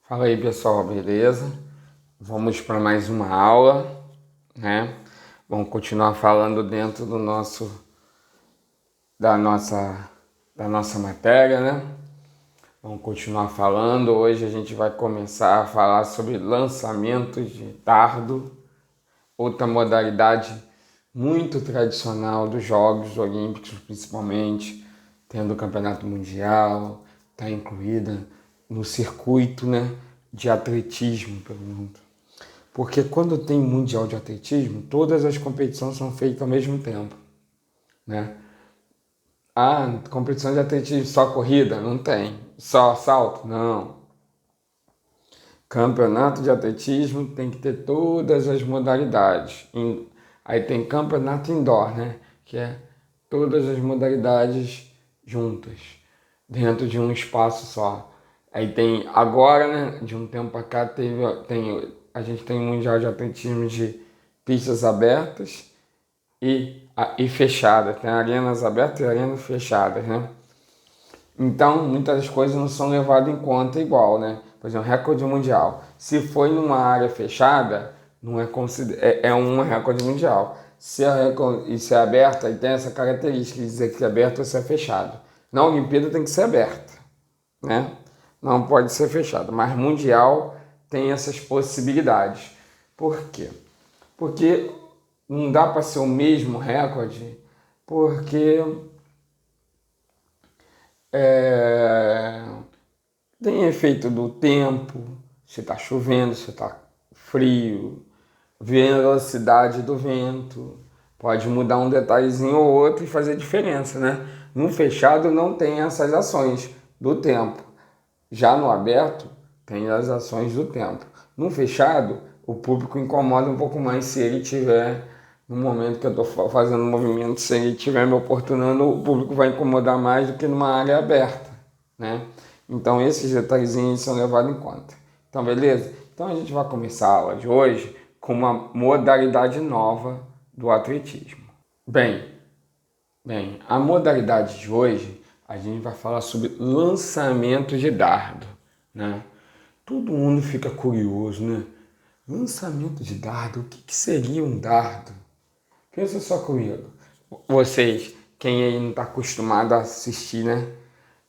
Fala aí pessoal, beleza? Vamos para mais uma aula, né? Vamos continuar falando dentro da nossa matéria, né? Vamos continuar falando. Hoje a gente vai começar a falar sobre lançamentos de dardo, outra modalidade muito tradicional dos Jogos Olímpicos, principalmente, tendo o Campeonato Mundial, está incluída no circuito, né, de atletismo pelo mundo. Porque quando tem Mundial de Atletismo, todas as competições são feitas ao mesmo tempo, né? Ah, competição de atletismo só corrida? Não tem. Só salto? Não. Campeonato de atletismo tem que ter todas as modalidades. Aí tem campeonato indoor, né? Que é todas as modalidades juntas, dentro de um espaço só. Aí tem, agora, né? De um tempo para cá, a gente tem um mundial de atletismo de pistas abertas e fechadas. Tem arenas abertas e arenas fechadas, né? Então, muitas coisas não são levadas em conta igual, né? Por exemplo, recorde mundial. Se foi numa área fechada, não é um recorde mundial. Se é aberta, aí tem essa característica de dizer que é aberto ou se é fechado. Na Olimpíada tem que ser aberta, né? Não pode ser fechada. Mas mundial tem essas possibilidades. Por quê? Porque não dá para ser o mesmo recorde, porque é, tem efeito do tempo, se está chovendo, se está frio, velocidade do vento, pode mudar um detalhezinho ou outro e fazer diferença, né? No fechado não tem essas ações do tempo. Já no aberto tem as ações do tempo. No fechado, o público incomoda um pouco mais se ele tiver, no momento que eu estou fazendo o movimento, se ele estiver me oportunando, o público vai incomodar mais do que numa área aberta, né? Então esses detalhezinhos são levados em conta. Então beleza? Então a gente vai começar a aula de hoje com uma modalidade nova do atletismo. Bem, a modalidade de hoje a gente vai falar sobre lançamento de dardo, né? Todo mundo fica curioso, né? Lançamento de dardo, o que seria um dardo? Pensa só comigo. Vocês, quem aí não está acostumado a assistir, né?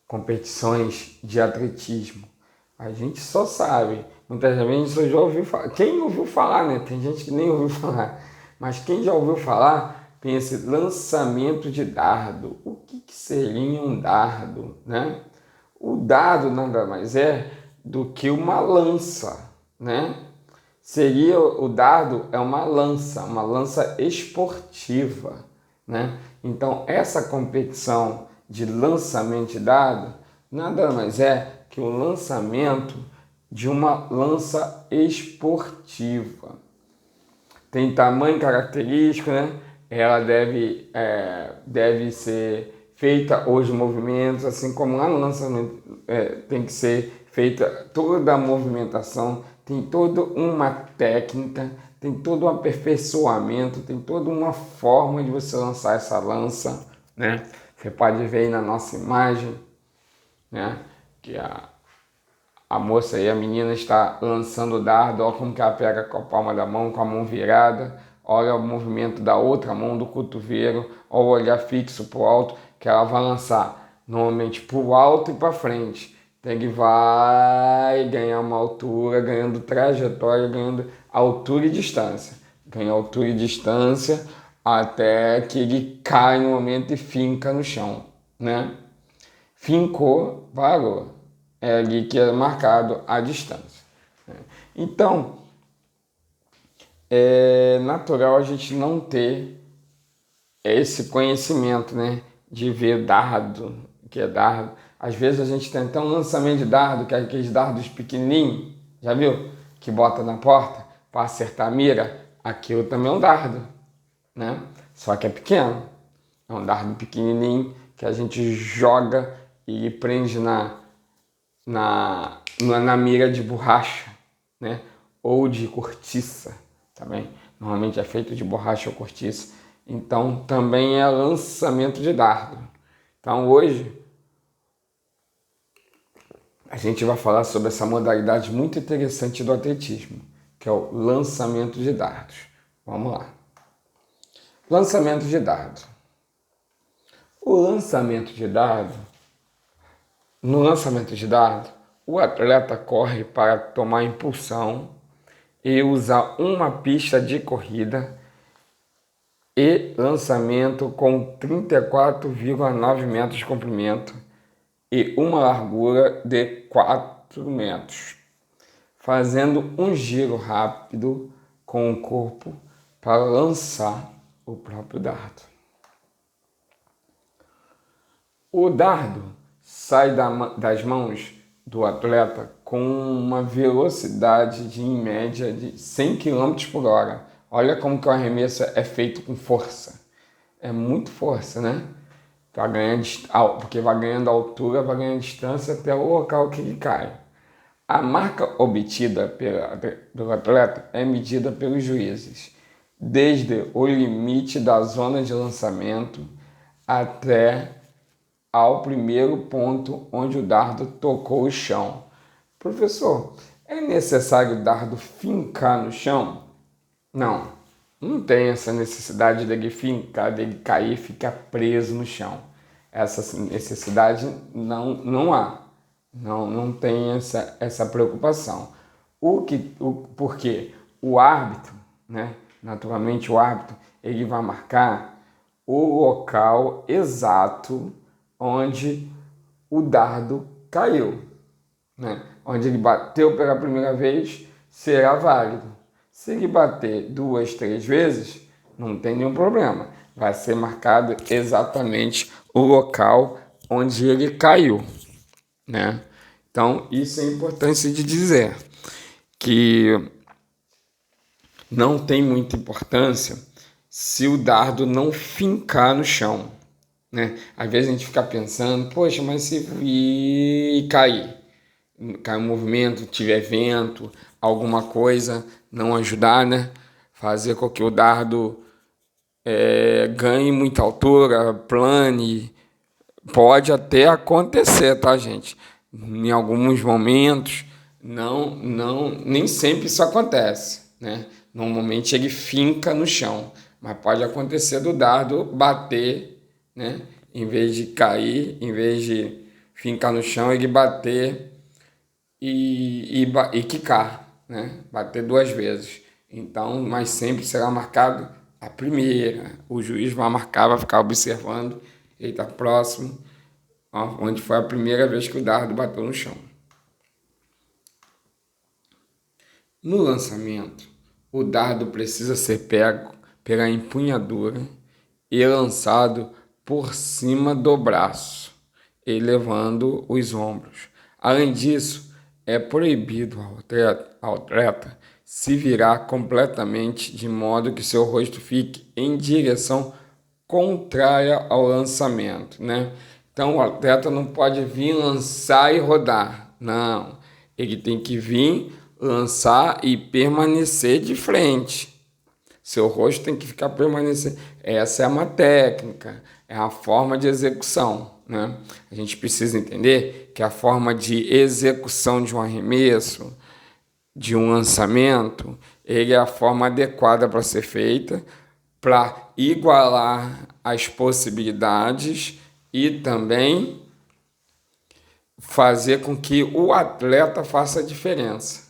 Competições de atletismo. A gente só sabe. Muitas vezes eu já ouviu falar. Quem ouviu falar, né? Tem gente que nem ouviu falar. Mas quem já ouviu falar, pensa lançamento de dardo. O que seria um dardo, né? O dardo nada mais é do que uma lança, né? O dardo é uma lança esportiva, né? Então essa competição de lançamento de dardo nada mais é que o lançamento de uma lança esportiva. Tem tamanho característico, né? Ela deve ser feita os movimentos, assim como lá no lançamento tem que ser feita toda a movimentação, tem toda uma técnica, tem todo um aperfeiçoamento, tem toda uma forma de você lançar essa lança, né? Você pode ver aí na nossa imagem, né? Que a moça aí, a menina está lançando o dardo, olha como que ela pega com a palma da mão, com a mão virada, olha o movimento da outra mão, do cotovelo, olha o olhar fixo para o alto, que ela vai lançar normalmente para o alto e para frente. Tem que vai ganhar uma altura, ganhando trajetória, ganhando altura e distância. Ganha altura e distância até que ele cai no momento e finca no chão, né? Fincou, parou. É ali que é marcado a distância. Então, é natural a gente não ter esse conhecimento, né, de ver dardo, que é dardo. Às vezes a gente tem até um lançamento de dardo, que é aqueles dardos pequenininhos, já viu? Que bota na porta para acertar a mira. Aquilo também é um dardo, né? Só que é pequeno. É um dardo pequenininho que a gente joga e prende na mira de borracha, né? Ou de cortiça também. Normalmente é feito de borracha ou cortiça. Então também é lançamento de dardo. Então hoje a gente vai falar sobre essa modalidade muito interessante do atletismo, que é o lançamento de dardos. Vamos lá. Lançamento de dardo. O lançamento de dardo, no lançamento de dardo, o atleta corre para tomar impulsão e usar uma pista de corrida e lançamento com 34,9 metros de comprimento e uma largura de 4 metros, fazendo um giro rápido com o corpo para lançar o próprio dardo. O dardo sai das mãos do atleta com uma velocidade de, em média, de 100 km por hora. Olha como que o arremesso é feito com força. É muito força, né? Porque vai ganhando altura, vai ganhando distância até o local que ele cai. A marca obtida pelo atleta é medida pelos juízes, desde o limite da zona de lançamento até ao primeiro ponto onde o dardo tocou o chão. Professor, é necessário o dardo fincar no chão? Não tem essa necessidade dele fincar, dele cair e ficar preso no chão. Essa necessidade não há. Não tem essa preocupação. Porque o árbitro, né? Naturalmente o árbitro, ele vai marcar o local exato onde o dardo caiu, né? Onde ele bateu pela primeira vez, será válido. Se ele bater 2, 3 vezes, não tem nenhum problema. Vai ser marcado exatamente o local onde ele caiu, né? Então, isso é importante de dizer, que não tem muita importância se o dardo não fincar no chão, né? Às vezes a gente fica pensando, poxa, mas se cair um movimento, tiver vento, alguma coisa, não ajudar, né? Fazer com que o dardo ganhe muita altura, plane, pode até acontecer, tá, gente? Em alguns momentos, nem sempre isso acontece, né? Normalmente ele finca no chão, mas pode acontecer do dardo bater, né? Em vez de cair, em vez de fincar no chão, ele bater e quicar, né? Bater 2 vezes. Então, mas sempre será marcado a primeira. O juiz vai marcar, vai ficar observando, ele está próximo, onde foi a primeira vez que o dardo bateu no chão. No lançamento, o dardo precisa ser pego pela empunhadura e lançado por cima do braço, elevando os ombros. Além disso, é proibido ao atleta se virar completamente de modo que seu rosto fique em direção contrária ao lançamento, né? Então o atleta não pode vir lançar e rodar, não. Ele tem que vir lançar e permanecer de frente. Seu rosto tem que ficar permanecendo. Essa é uma técnica, é a forma de execução, né? A gente precisa entender que a forma de execução de um arremesso, de um lançamento, ele é a forma adequada para ser feita, para igualar as possibilidades e também fazer com que o atleta faça a diferença,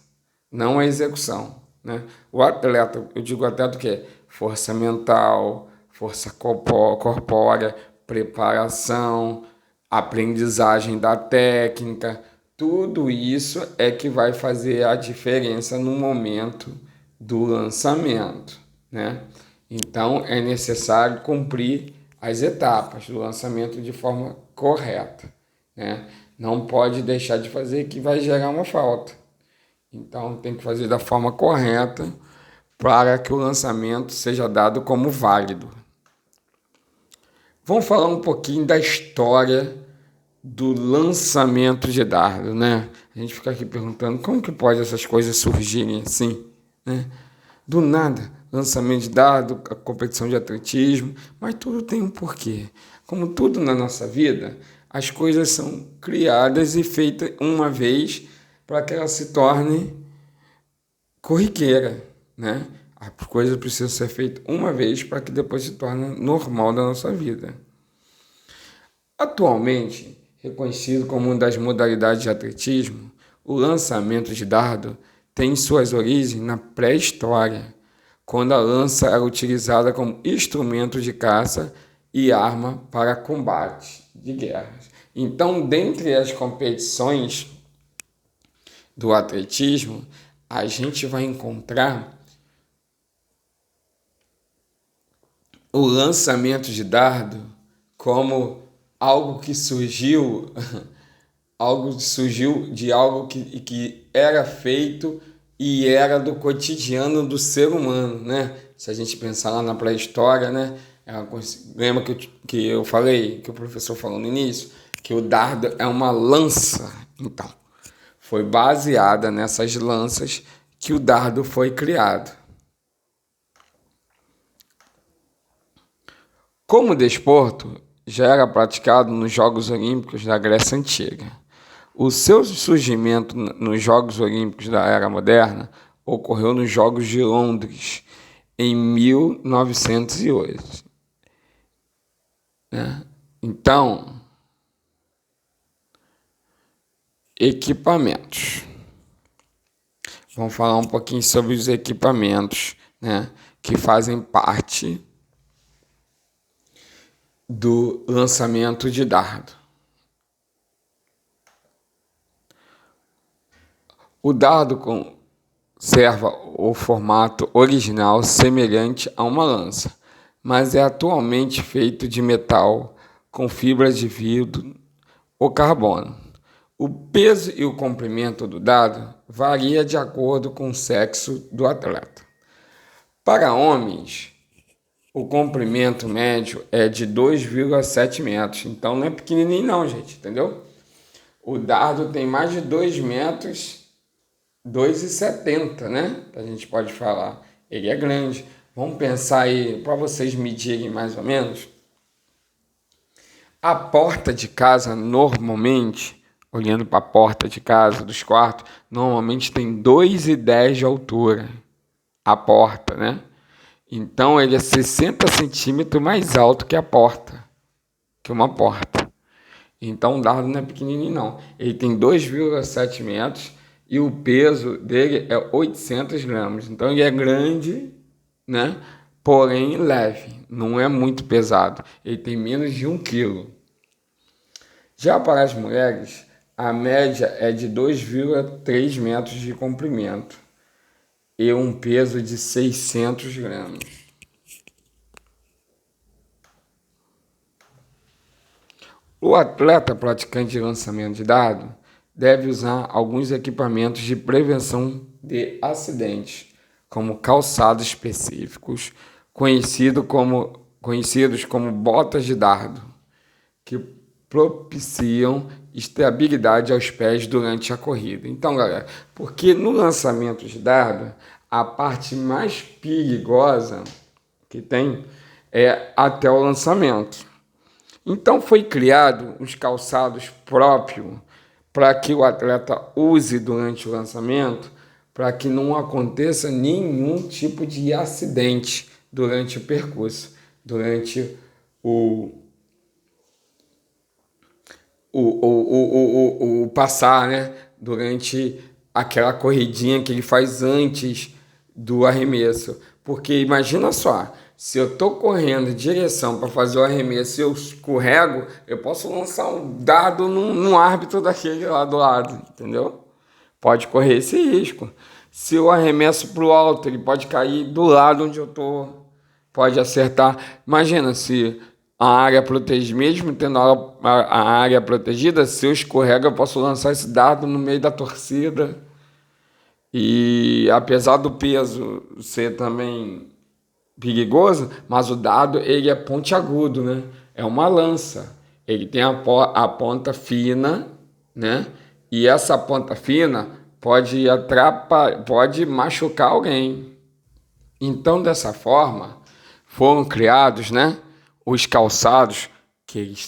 não a execução, né? O atleta, eu digo atleta o quê? Força mental, força corpórea, preparação, aprendizagem da técnica, tudo isso é que vai fazer a diferença no momento do lançamento, né? Então é necessário cumprir as etapas do lançamento de forma correta, né? Não pode deixar de fazer que vai gerar uma falta. Então tem que fazer da forma correta para que o lançamento seja dado como válido. Vamos falar um pouquinho da história do lançamento de dardo, né? A gente fica aqui perguntando como que pode essas coisas surgirem assim, né? Do nada, lançamento de dardo, a competição de atletismo, mas tudo tem um porquê. Como tudo na nossa vida, as coisas são criadas e feitas uma vez para que ela se torne corriqueira, né? As coisas precisam ser feitas uma vez para que depois se torne normal da nossa vida. Atualmente, reconhecido como uma das modalidades de atletismo, o lançamento de dardo tem suas origens na pré-história, quando a lança era utilizada como instrumento de caça e arma para combate de guerras. Então, dentre as competições do atletismo, a gente vai encontrar o lançamento de dardo como algo que surgiu, de algo que era feito e era do cotidiano do ser humano, né? Se a gente pensar lá na pré-história, né? Lembra que eu falei, que o professor falou no início, que o dardo é uma lança. Então, foi baseada nessas lanças que o dardo foi criado. Como desporto, já era praticado nos Jogos Olímpicos da Grécia Antiga. O seu surgimento nos Jogos Olímpicos da Era Moderna ocorreu nos Jogos de Londres, em 1908. Então, equipamentos. Vamos falar um pouquinho sobre os equipamentos, né, que fazem parte do lançamento de dardo. O dardo conserva o formato original semelhante a uma lança, mas é atualmente feito de metal com fibras de vidro ou carbono. O peso e o comprimento do dardo varia de acordo com o sexo do atleta. Para homens, o comprimento médio é de 2,7 metros, então não é pequenininho não, gente, entendeu? O dardo tem mais de 2 metros, 2,70, né? A gente pode falar. Ele é grande. Vamos pensar aí, para vocês medirem mais ou menos. A porta de casa, normalmente, olhando para a porta de casa, dos quartos, normalmente tem 2,10 de altura. A porta, né? Então, ele é 60 centímetros mais alto que a porta, que uma porta. Então, o dardo não é pequenininho, não. Ele tem 2,7 metros e o peso dele é 800 gramas. Então, ele é grande, né? Porém leve, não é muito pesado. Ele tem menos de 1 quilo. Já para as mulheres, a média é de 2,3 metros de comprimento e um peso de 600 gramas. O atleta praticante de lançamento de dardo deve usar alguns equipamentos de prevenção de acidentes, como calçados específicos, conhecidos como botas de dardo, que propiciam estabilidade aos pés durante a corrida. Então, galera, porque no lançamento de dardo, a parte mais perigosa que tem é até o lançamento. Então, foi criado os calçados próprios para que o atleta use durante o lançamento, para que não aconteça nenhum tipo de acidente durante o percurso, durante o passar, né? Durante aquela corridinha que ele faz antes do arremesso. Porque imagina só, se eu estou correndo em direção para fazer o arremesso e eu escorrego, eu posso lançar um dardo num árbitro daquele lá do lado, entendeu? Pode correr esse risco. Se eu arremesso para o alto, ele pode cair do lado onde eu estou, pode acertar. Imagina se a área protegida, mesmo tendo a área protegida, se eu escorrego, eu posso lançar esse dardo no meio da torcida. E apesar do peso ser também perigoso, mas o dardo ele é pontiagudo, né? É uma lança. Ele tem a ponta fina, né? E essa ponta fina pode pode machucar alguém. Então, dessa forma, foram criados, né, os calçados que eles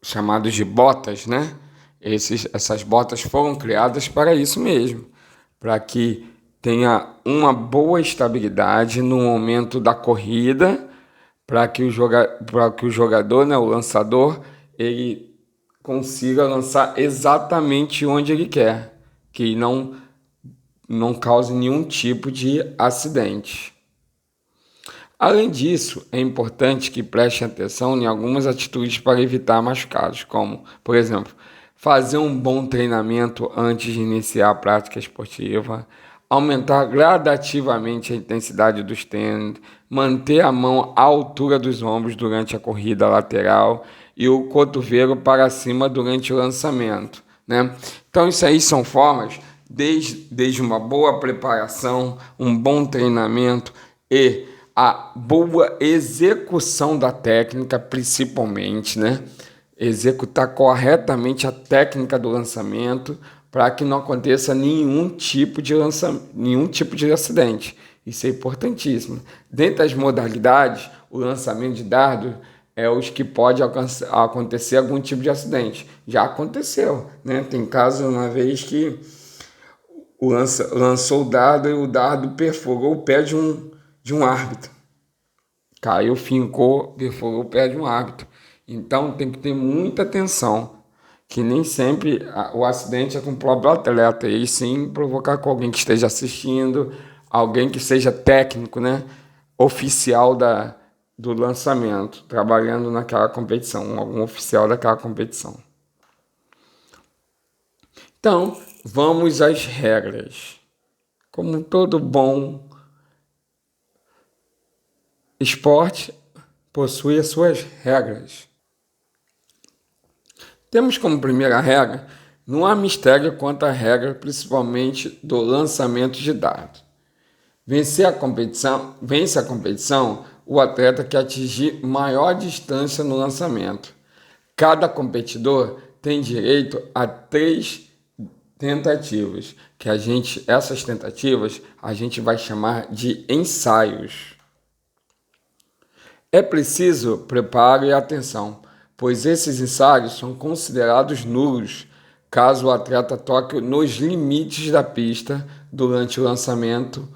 chamados de botas, né? Essas botas foram criadas para isso mesmo, para que tenha uma boa estabilidade no momento da corrida, para que o jogador, né, o lançador, ele consiga lançar exatamente onde ele quer, que não cause nenhum tipo de acidente. Além disso, é importante que preste atenção em algumas atitudes para evitar machucados, como, por exemplo, fazer um bom treinamento antes de iniciar a prática esportiva, aumentar gradativamente a intensidade dos treinos, manter a mão à altura dos ombros durante a corrida lateral e o cotovelo para cima durante o lançamento, né? Então, isso aí são formas, desde uma boa preparação, um bom treinamento e a boa execução da técnica, principalmente, né? Executar corretamente a técnica do lançamento para que não aconteça nenhum tipo de acidente. Isso é importantíssimo. Dentre as modalidades, o lançamento de dardo é os que pode acontecer algum tipo de acidente. Já aconteceu, né? Tem caso uma vez que lançou o dardo e o dardo perfurou o pé de um árbitro. Caiu, fincou, perfurou o pé de um árbitro. Então tem que ter muita atenção, que nem sempre o acidente é com o próprio atleta, e sim provocar com alguém que esteja assistindo, alguém que seja técnico, né, oficial do lançamento, trabalhando naquela competição, algum oficial daquela competição. Então, vamos às regras. Como todo bom esporte, possui as suas regras. Temos como primeira regra, não há mistério quanto à regra, principalmente do lançamento de dardo. Vence a competição o atleta que atingir maior distância no lançamento. Cada competidor tem direito a 3 tentativas, essas tentativas a gente vai chamar de ensaios. É preciso preparo e atenção, pois esses ensaios são considerados nulos caso o atleta toque nos limites da pista durante o lançamento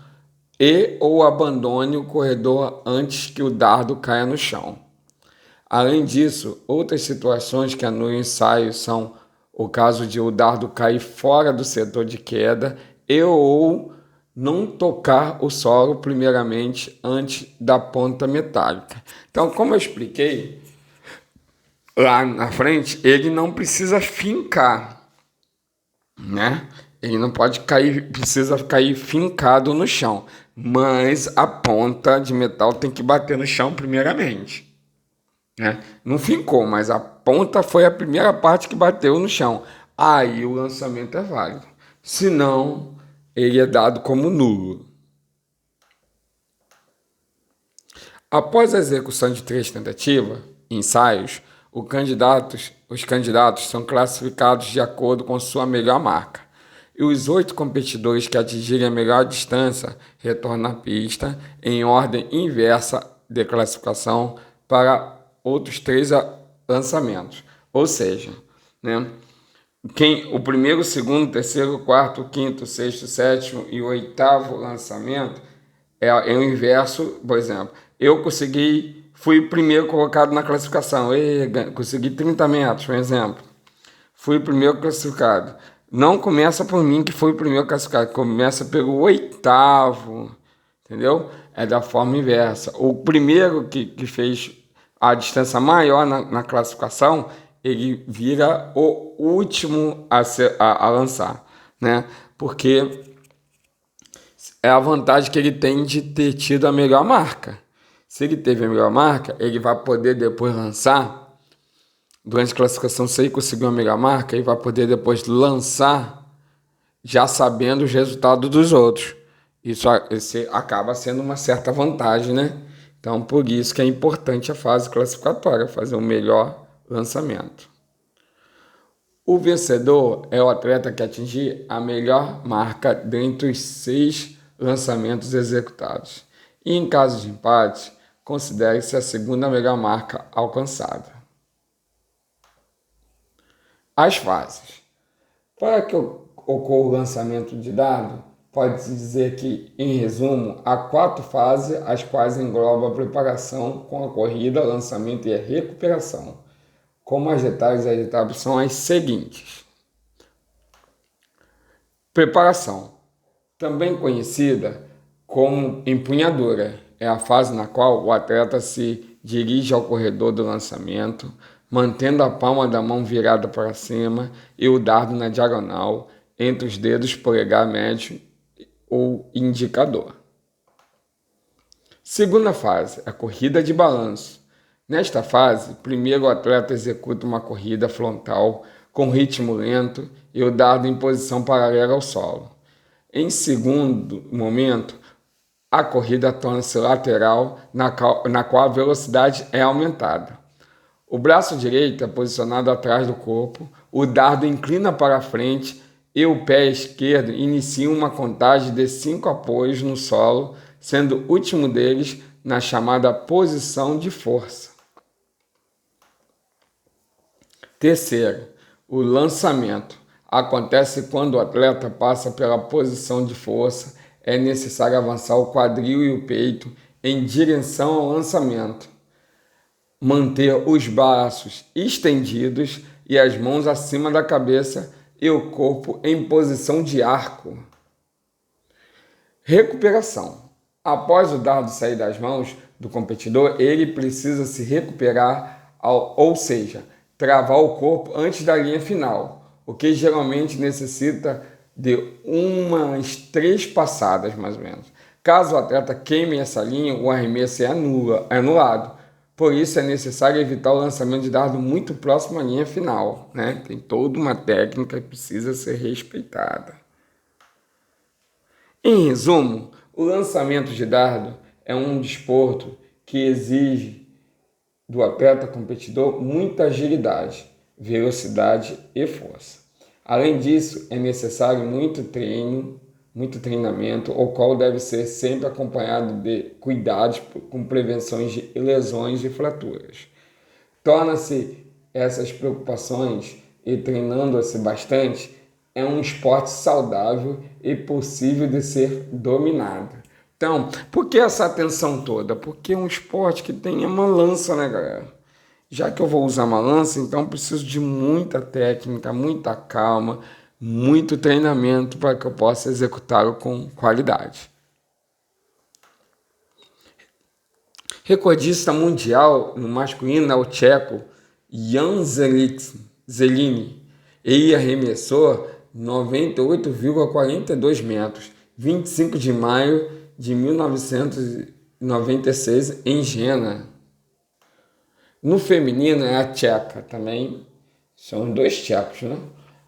e ou abandone o corredor antes que o dardo caia no chão. Além disso, outras situações que anulam o ensaio são o caso de o dardo cair fora do setor de queda e ou não tocar o solo primeiramente antes da ponta metálica. Então, como eu expliquei lá na frente, ele não precisa fincar, né? Ele não pode cair, precisa cair fincado no chão, mas a ponta de metal tem que bater no chão primeiramente, né? Não fincou, mas a ponta foi a primeira parte que bateu no chão. Aí o lançamento é válido. Se não, ele é dado como nulo. Após a execução de 3 tentativas, ensaios, os candidatos são classificados de acordo com sua melhor marca. E os 8 competidores que atingirem a melhor distância retornam à pista em ordem inversa de classificação para outros 3 lançamentos. Ou seja, né, o primeiro, segundo, terceiro, quarto, quinto, sexto, sétimo e oitavo lançamento é o inverso. Por exemplo, fui o primeiro colocado na classificação, consegui 30 metros, por exemplo. Fui o primeiro classificado. Não começa por mim que foi o primeiro classificado, começa pelo oitavo, entendeu? É da forma inversa. O primeiro que fez a distância maior na classificação, ele vira o último a lançar, né? Porque é a vantagem que ele tem de ter tido a melhor marca. Se ele teve a melhor marca, ele vai poder depois lançar. Durante a classificação, se ele conseguiu a melhor marca, ele vai poder depois lançar já sabendo os resultados dos outros. Isso acaba sendo uma certa vantagem, né? Então, por isso que é importante a fase classificatória, fazer o melhor lançamento. O vencedor é o atleta que atingir a melhor marca dentre os 6 lançamentos executados. E em caso de empate, considere-se a segunda melhor marca alcançada. As fases. Para que ocorra o lançamento de dado, pode-se dizer que, em resumo, há 4 fases, as quais englobam a preparação com a corrida, lançamento e a recuperação. Como as detalhes das etapas são as seguintes. Preparação, também conhecida como empunhadura, é a fase na qual o atleta se dirige ao corredor do lançamento, mantendo a palma da mão virada para cima e o dardo na diagonal entre os dedos polegar médio ou indicador. Segunda fase, a corrida de balanço. Nesta fase, primeiro o atleta executa uma corrida frontal com ritmo lento e o dardo em posição paralela ao solo. Em segundo momento, a corrida torna-se lateral, na qual a velocidade é aumentada. O braço direito é posicionado atrás do corpo, o dardo inclina para frente e o pé esquerdo inicia uma contagem de 5 apoios no solo, sendo o último deles na chamada posição de força. Terceiro, o lançamento. Acontece quando o atleta passa pela posição de força, é necessário avançar o quadril e o peito em direção ao lançamento. Manter os braços estendidos e as mãos acima da cabeça e o corpo em posição de arco. Recuperação. Após o dardo sair das mãos do competidor, ele precisa se recuperar, ou seja, travar o corpo antes da linha final, o que geralmente necessita de umas 3 passadas, mais ou menos. Caso o atleta queime essa linha, o arremesso é anulado. Por isso é necessário evitar o lançamento de dardo muito próximo à linha final, né? Tem toda uma técnica que precisa ser respeitada. Em resumo, o lançamento de dardo é um desporto que exige do atleta competidor muita agilidade, velocidade e força. Além disso, é necessário muito treinamento, o qual deve ser sempre acompanhado de cuidados com prevenções de lesões e fraturas. Torna-se essas preocupações e treinando-se bastante, é um esporte saudável e possível de ser dominado. Então, por que essa atenção toda? Porque é um esporte que tem uma lança, né, galera? Já que eu vou usar uma lança, então preciso de muita técnica, muita calma, muito treinamento para que eu possa executá-lo com qualidade. Recordista mundial no masculino é o tcheco Jan Zeliny. Ele arremessou 98,42 metros, 25 de maio de 1996 em Jena. No feminino é a tcheca também, são 2 tchecos, né?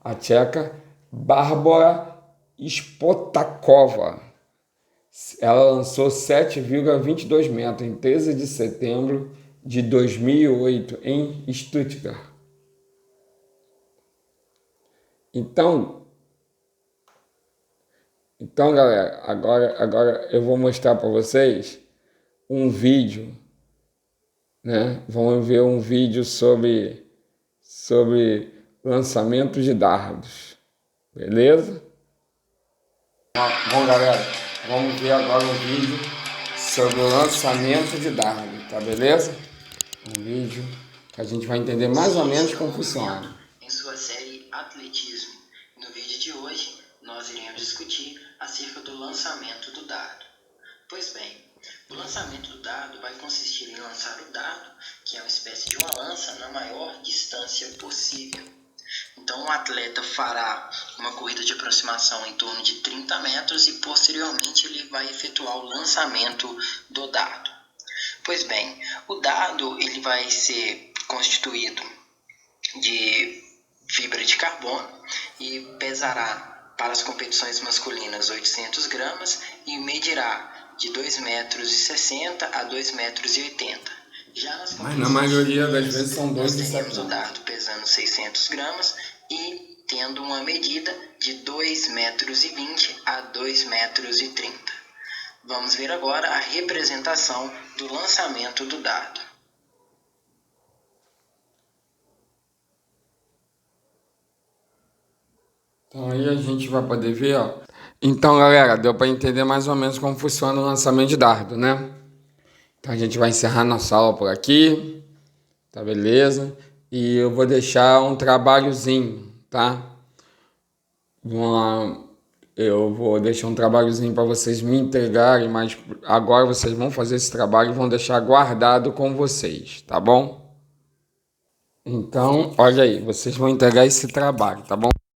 A tcheca Bárbara Spotakova. Ela lançou 7,22 metros em 13 de setembro de 2008 em Stuttgart. Então galera, agora eu vou mostrar para vocês um vídeo, né? Vamos ver um vídeo sobre lançamento de dardos, beleza? Bom, galera, vamos ver agora um vídeo sobre o lançamento de dardo, tá beleza? Um vídeo que a gente vai entender mais ou menos como funciona. Em sua série Atletismo. No vídeo de hoje, nós iremos discutir acerca do lançamento do dardo. Pois bem, o lançamento do dardo vai consistir em lançar o dardo, que é uma espécie de uma lança, na maior distância possível. Então, o atleta fará uma corrida de aproximação em torno de 30 metros e, posteriormente, ele vai efetuar o lançamento do dardo. Pois bem, o dardo ele vai ser constituído de fibra de carbono e pesará para as competições masculinas 800 gramas e medirá de 2,60 metros a 2,80 metros. Já nas Mas na maioria das femininas, vezes são nós 2,70. teremos o dardo pesando 600 gramas e tendo uma medida de 2,20 metros a 2,30 metros. Vamos ver agora a representação do lançamento do dardo. Então aí a gente vai poder ver, ó. Então, galera, deu para entender mais ou menos como funciona o lançamento de dardo, né? Então a gente vai encerrar nossa aula por aqui, tá beleza? E eu vou deixar um trabalhozinho, tá? Eu vou deixar um trabalhozinho para vocês me entregarem, mas agora vocês vão fazer esse trabalho e vão deixar guardado com vocês, tá bom? Então, olha aí, vocês vão entregar esse trabalho, tá bom?